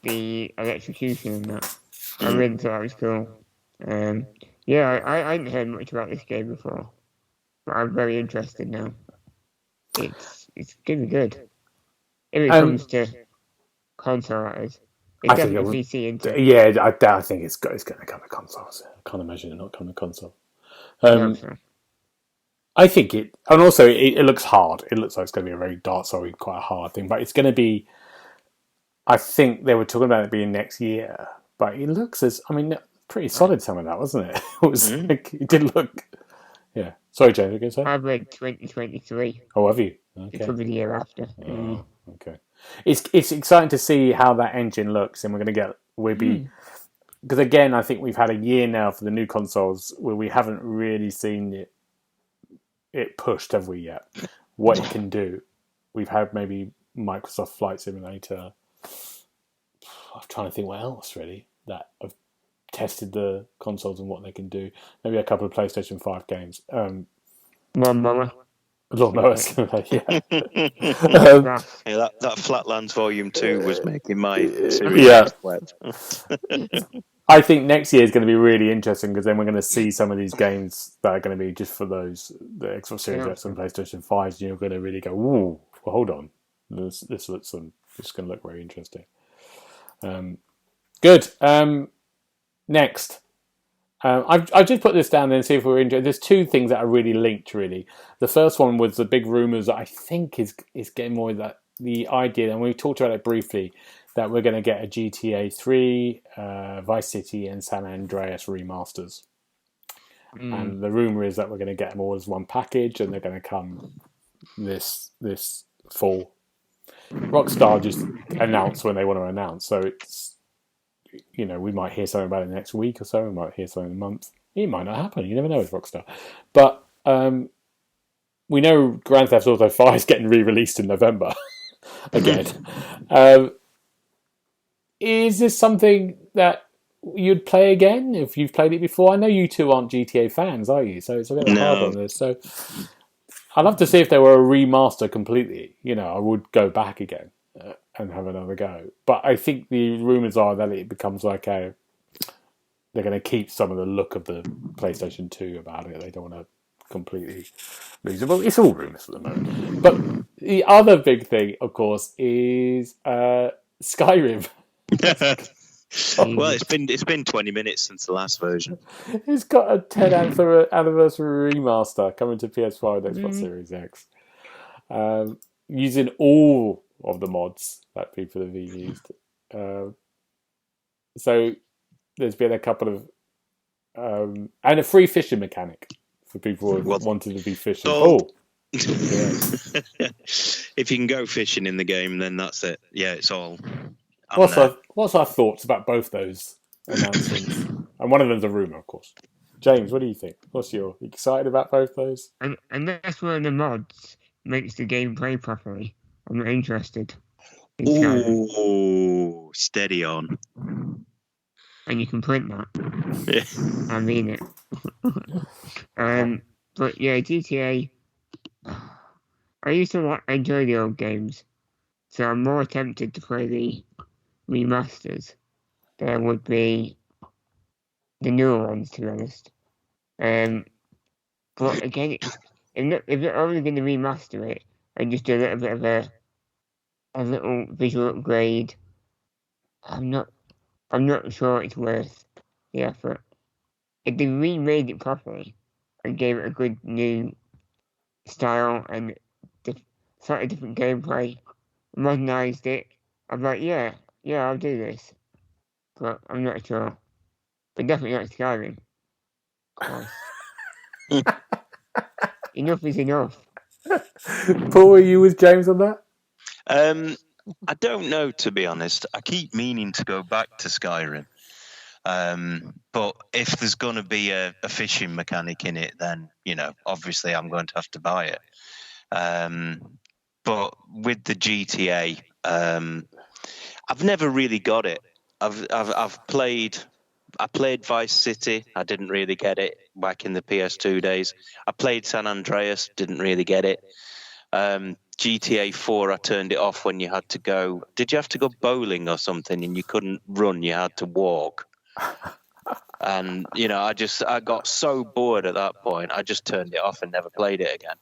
the electrocution and that. I really thought that was cool. I hadn't heard much about this game before, but I'm very interested now. It's going to be good. If it comes to console, that is. It's definitely PC, isn't it? Yeah, I think it's going to come to consoles. I can't imagine it not coming to console. I think it, and also it looks hard. It looks like it's going to be a very Dark Souls, quite a hard thing, but it's going to be. I think they were talking about it being next year, but it looks pretty solid. Some of that, wasn't it? It was. It did look. Yeah. Sorry, James. What are you going to say? I've read 2023. Oh, have you? Okay. It could be the year after. Okay. It's exciting to see how that engine looks, and because again, I think we've had a year now for the new consoles where we haven't really seen it pushed, have we yet? What it can do. We've had maybe Microsoft Flight Simulator. I'm trying to think what else really that have tested the consoles and what they can do. Maybe a couple of PlayStation 5 games. Mower. Lawnmower Simulator, yeah. That Flatlands Volume 2 was making my serious sweat. I think next year is going to be really interesting because then we're going to see some of these games that are going to be just for the Xbox Series X and PlayStation 5s. You're going to really go, ooh, well, hold on. This looks going to look very interesting. Good. Next. I've just put this down there and see if we're into it. There's two things that are really linked, really. The first one was the big rumours that I think is getting more of that, the idea, and we talked about it briefly, that we're going to get a GTA 3, Vice City and San Andreas remasters. And the rumour is that we're going to get them all as one package and they're going to come this fall. Rockstar just announce when they want to announce, so it's, we might hear something about it next week or so. We might hear something in a month. It might not happen. You never know with Rockstar. But we know Grand Theft Auto 5 is getting re-released in November again. Is this something that you'd play again if you've played it before? I know you two aren't GTA fans, are you? So it's a bit hard on this. So I'd love to see if there were a remaster completely. I would go back again. And have another go. But I think the rumours are that it becomes like they're going to keep some of the look of the PlayStation 2 about it. They don't want to completely lose it. Well, it's all rumours at the moment. But the other big thing, of course, is Skyrim. Well, it's been 20 minutes since the last version. It's got a 10th anniversary remaster coming to PS5 and Xbox Series X. Using all of the mods that people have used. So there's been a couple of... and a free fishing mechanic for people who wanted to be fishing. If you can go fishing in the game, then that's it. Yeah, it's all... What's our thoughts about both those announcements? And one of them's a rumour, of course. James, what do you think? You excited about both those? Unless one of the mods makes the game play properly, I'm not interested. Ooh, steady on. And you can print that. Yeah. I mean it. But yeah, GTA. I used to enjoy the old games, so I'm more tempted to play the remasters than I would be the newer ones, to be honest. But again, if they're only going to remaster it and just do a little bit of a little visual upgrade, I'm not sure it's worth the effort. if they remade it properly and gave it a good new style and slightly different gameplay, modernised it, I'm like, yeah, I'll do this. But I'm not sure. But definitely not Skyrim. Of course. Enough is enough. Paul, are you with James on that? I don't know, to be honest. I keep meaning to go back to Skyrim. But if there's going to be a fishing mechanic in it, then, obviously I'm going to have to buy it. But with the GTA, I've never really got it. I played Vice City. I didn't really get it back in the PS2 days. I played San Andreas. Didn't really get it. GTA 4, I turned it off when you had to go. Did you have to go bowling or something and you couldn't run? You had to walk. And, I got so bored at that point. I just turned it off and never played it again.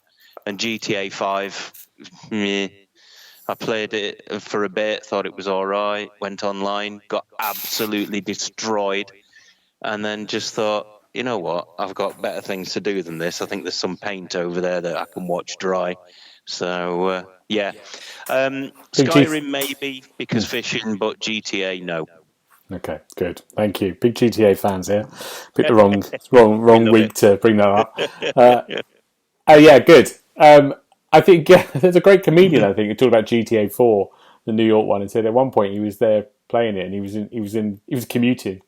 And GTA 5, I played it for a bit, thought it was all right, went online, got absolutely destroyed, and then just thought, you know what, I've got better things to do than this. I think there's some paint over there that I can watch dry. So, yeah. Skyrim maybe, because fishing, but GTA, no. Okay, good. Thank you. Big GTA fans here. Picked the wrong week to bring that up. Oh, yeah, good. I think there's a great comedian, I think, who talked about GTA 4, the New York one, and said at one point he was there playing it and he was commuting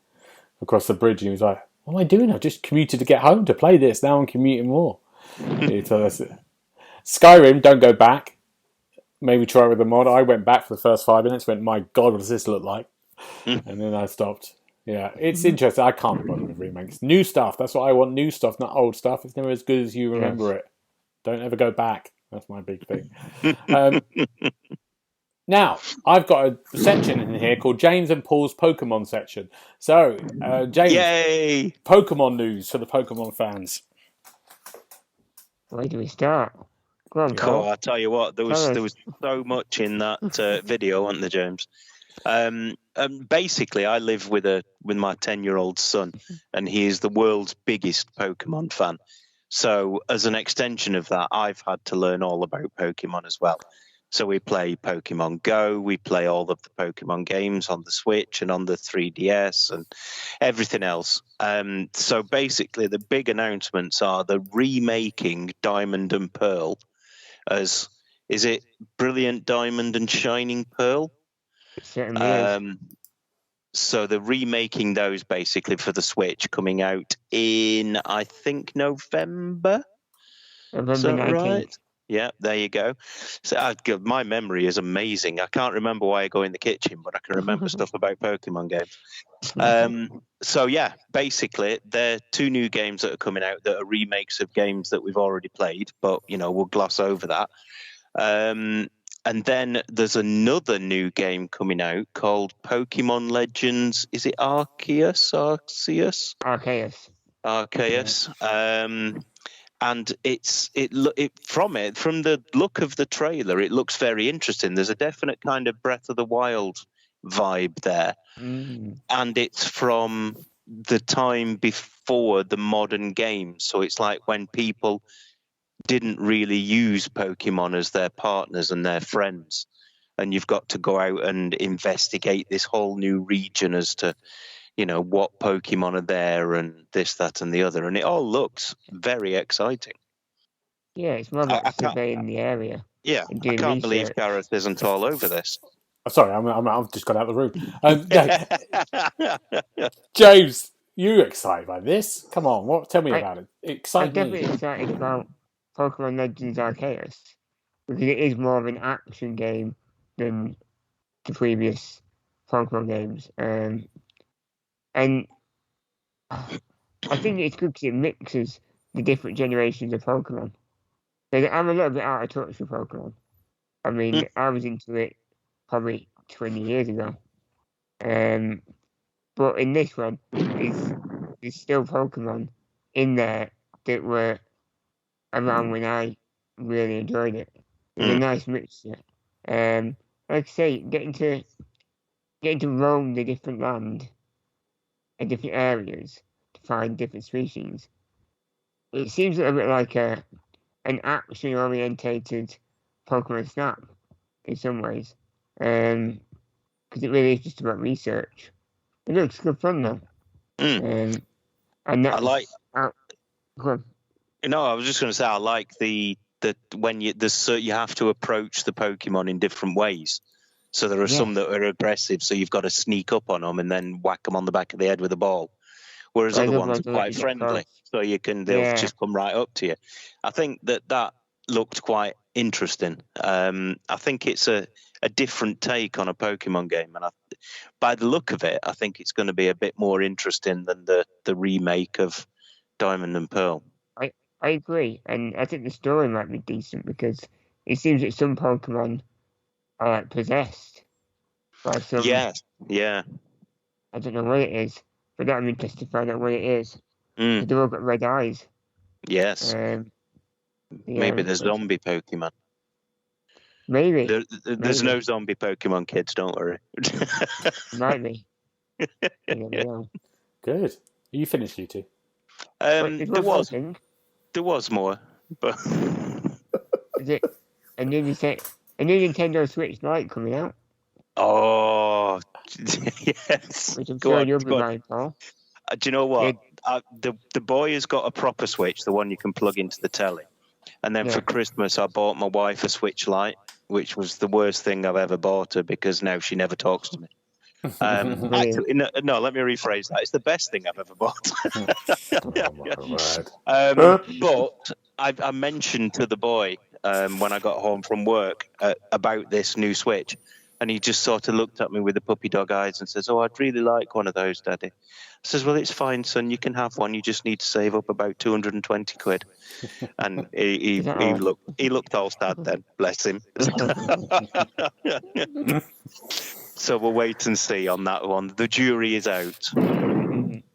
across the bridge and he was like, what am I doing? I've just commuted to get home to play this. Now I'm commuting more. So that's it. Skyrim, don't go back. Maybe try it with a mod. I went back for the first 5 minutes, went, my God, what does this look like? And then I stopped. Yeah, it's interesting. I can't be bothered with remakes. New stuff. That's what I want. New stuff, not old stuff. It's never as good as you remember it. Don't ever go back. That's my big thing. Now, I've got a section in here called James and Paul's Pokemon section. So, James, yay! Pokemon news for the Pokemon fans. Where do we start? Go on, Cole. I tell you what, there was so much in that video, wasn't there, James? Basically, I live with my 10-year-old son, and he is the world's biggest Pokemon fan. So, as an extension of that, I've had to learn all about Pokemon as well. So we play Pokemon Go, we play all of the Pokemon games on the Switch and on the 3DS and everything else. So basically, the big announcements are the remaking Diamond and Pearl as, is it Brilliant Diamond and Shining Pearl? It certainly is. So they're remaking those basically for the Switch, coming out in, I think, November. Is that 19th. right? Yeah, there you go. So my memory is amazing. I can't remember why I go in the kitchen, but I can remember stuff about Pokemon games. So yeah, basically, there are 2 new games that are coming out that are remakes of games that we've already played, but we'll gloss over that. And then there's another new game coming out called Pokemon Legends. Is it Arceus? And from the look of the trailer, it looks very interesting. There's a definite kind of Breath of the Wild vibe there. And it's from the time before the modern games. So it's like when people didn't really use Pokemon as their partners and their friends. And you've got to go out and investigate this whole new region as to, what Pokemon are there and this, that, and the other. And it all looks very exciting. Yeah, it's more like surveying in the area. Yeah, I can't believe Gareth isn't all over this. Sorry, I've just got out of the room. James, you excited by this? Come on, tell me about it. I'm definitely excited about Pokemon Legends Arceus because it is more of an action game than the previous Pokemon games. And I think it's good because it mixes the different generations of Pokemon. I'm a little bit out of touch with Pokemon. I mean, I was into it probably 20 years ago. But in this one, there's still Pokemon in there that were around when I really enjoyed it. It's a nice mixture. Like I say, getting to roam the different land and different areas to find different species. It seems a little bit like an action-orientated Pokemon Snap in some ways, because it really is just about research. It looks good fun though. And that's, I like. go on. No, I was just going to say I like the when you have to approach the Pokemon in different ways. So there are some that are aggressive, so you've got to sneak up on them and then whack them on the back of the head with a ball. Whereas other ones are quite friendly, so they'll just come right up to you. I think that looked quite interesting. I think it's a different take on a Pokemon game, and by the look of it, I think it's going to be a bit more interesting than the remake of Diamond and Pearl. I agree, and I think the story might be decent because it seems that some Pokemon are like possessed by some. Yes, yeah. I don't know what it is, but I'm interested to find out what it is. They've all got red eyes. Yes. Maybe there's zombie Pokemon. Maybe. There's no zombie Pokemon, kids. Don't worry. Might be. You never know. Good. Are you finished, you two? There was more, but is it a new Nintendo Switch Lite coming out? Oh, yes. Which I'm sure you'll be buying, Paul. Do you know what? The boy has got a proper Switch, the one you can plug into the telly. And then for Christmas, I bought my wife a Switch Lite, which was the worst thing I've ever bought her because now she never talks to me. Actually, no, let me rephrase that. It's the best thing I've ever bought. But I mentioned to the boy when I got home from work about this new Switch, and he just sort of looked at me with the puppy dog eyes and says, "Oh, I'd really like one of those, Daddy." I says, "Well, it's fine, son. You can have one. You just need to save up about 220 quid." And he looked all sad then, bless him. So we'll wait and see on that one. The jury is out.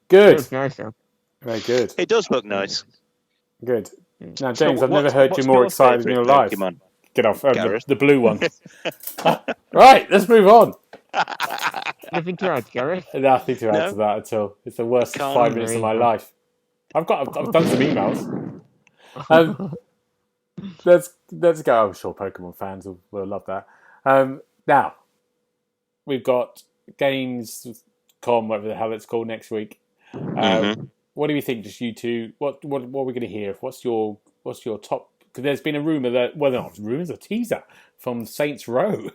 Good. Looks nice, though. Very good. It does look nice. Good. Now, James, I've never heard you more excited in your life. Pokemon? Get off the blue one. Right, let's move on. Nothing to add, Gareth? Nothing to add to that at all. It's the worst 5 minutes of my life. I've done some emails. Let's go. I'm sure Pokemon fans will love that. Now, we've got Gamescom, whatever the hell it's called, next week. What do you think, just you two? What are we going to hear? What's your top? Because there's been a rumour that, well, not rumours, a teaser from Saints Row.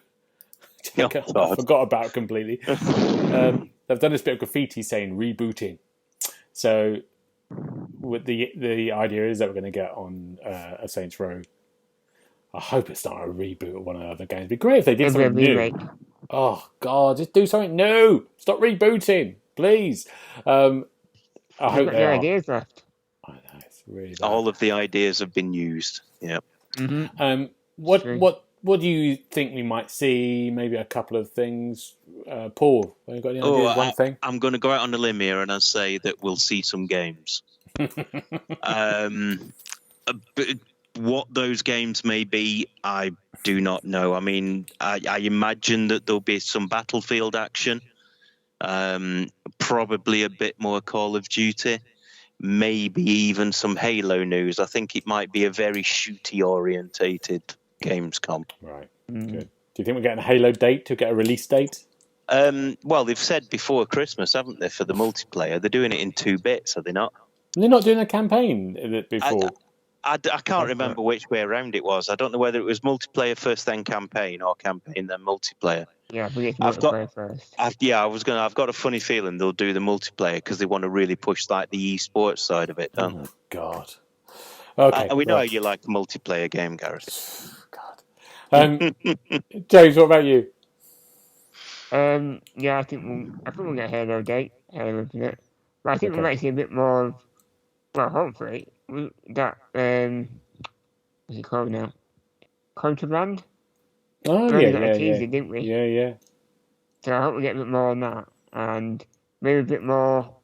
I forgot about completely. They've done this bit of graffiti saying rebooting. So, with the idea is that we're going to get on a Saints Row. I hope it's not a reboot of one of the other games. It'd be great if they did something new. Oh God, just do something new. Stop rebooting, please. I hope the ideas left. I know, it's really bad. All of the ideas have been used. Yeah. What do you think we might see? Maybe a couple of things. Paul, have you got any ideas? One thing? I'm going to go out on a limb here and I'll say that we'll see some games. What those games may be, I do not know. I mean, I imagine that there'll be some Battlefield action, probably a bit more Call of Duty, maybe even some Halo news. I think it might be a very shooty-orientated Gamescom. Right, good. Do you think we're getting a Halo date to get a release date? Well, they've said before Christmas, haven't they, for the multiplayer? They're doing it in 2 bits, are they not? They're not doing a campaign before. I can't remember which way around it was. I don't know whether it was multiplayer first, then campaign, or campaign, then multiplayer. Yeah, I think it's multiplayer first. I've got a funny feeling they'll do the multiplayer because they want to really push like the esports side of it, don't they? Oh, God. Okay. We know how you like a multiplayer game, Gareth. God. James, what about you? Yeah, I think we'll get a Halo date, Halo Infinite. But I think we might see a bit more of, well, hopefully, that, what's it called now? Contraband? Oh, we yeah, got a teaser, didn't we? Yeah. So I hope we get a bit more on that, and maybe a bit more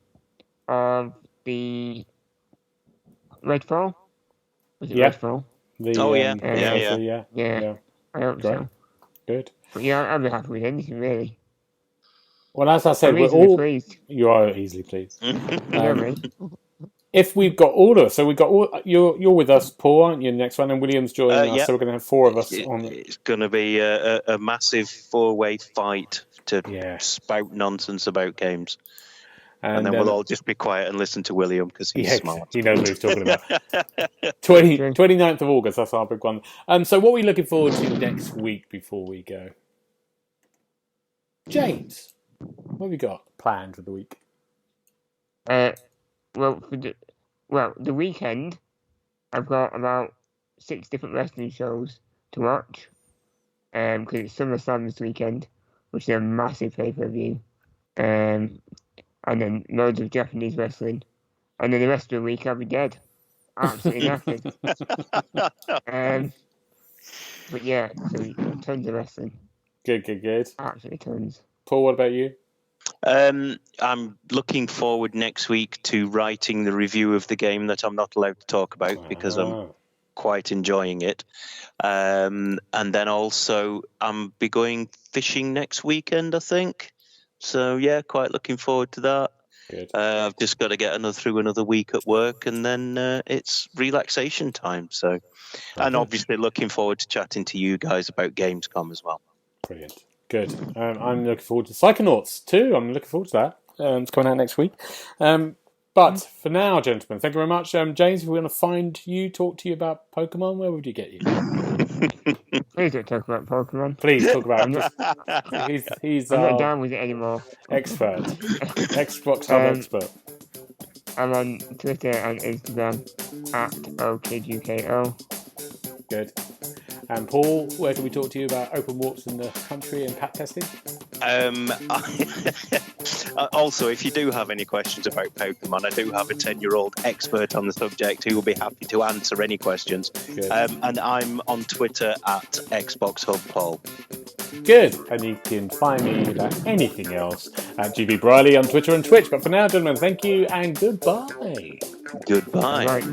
of the Redfall. Was it Redfall? Yeah. I hope so. Good. But yeah, I'd be happy with anything, really. Well, as I said, I'm we're easily all. pleased. You are easily pleased. You know me. If we've got all of us, so we've got all. You're with us, Paul, aren't you? Next one, and William's joining us, Yeah. so we're going to have four of us on. It's going to be a massive four-way fight to Yeah. spout nonsense about games. And then then we'll all just be quiet and listen to William because he's smart. He knows what he's talking about. 29th of August, that's our big one. So what are we looking forward to next week before we go? James, what have you got planned for the week? The weekend, I've got about 6 different wrestling shows to watch. Because it's SummerSlam this weekend, which is a massive pay-per-view. And then loads of Japanese wrestling. And then the rest of the week I'll be dead. Absolutely knackered. But yeah, so tons of wrestling. Good. Absolutely tons. Paul, what about you? I'm looking forward next week to writing the review of the game that I'm not allowed to talk about because I'm quite enjoying it. And then also I'm be going fishing next weekend, I think. So yeah, quite looking forward to that. Good. I've just got to get through another week at work, and then it's relaxation time. So, and obviously looking forward to chatting to you guys about Gamescom as well. Brilliant. Good. I'm looking forward to Psychonauts too. I'm looking forward to that. It's coming out next week. But for now, gentlemen, thank you very much. James, if we want to find you, talk to you about Pokemon, where would you get you? Please don't talk about Pokemon. Please talk about it. He's I'm not down with it anymore. Expert. XboxHub expert. I'm on Twitter and Instagram at OKidUKO. Good. And Paul, where can we talk to you about open walks in the country and pat testing? Also, if you do have any questions about Pokemon, I do have a 10-year-old expert on the subject who will be happy to answer any questions. And I'm on Twitter at XboxHubPaul. Good. And you can find me about anything else at GB Briley on Twitter and Twitch. But for now, gentlemen, thank you and goodbye. Goodbye. Right.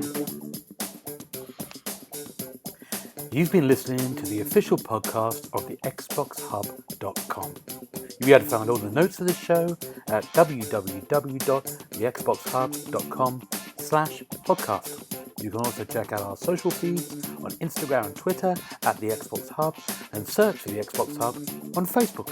You've been listening to the official podcast of TheXboxHub.com. You'll be able to find all the notes of this show at www.TheXboxHub.com/podcast. You can also check out our social feeds on Instagram and Twitter at The Xbox Hub and search for The Xbox Hub on Facebook.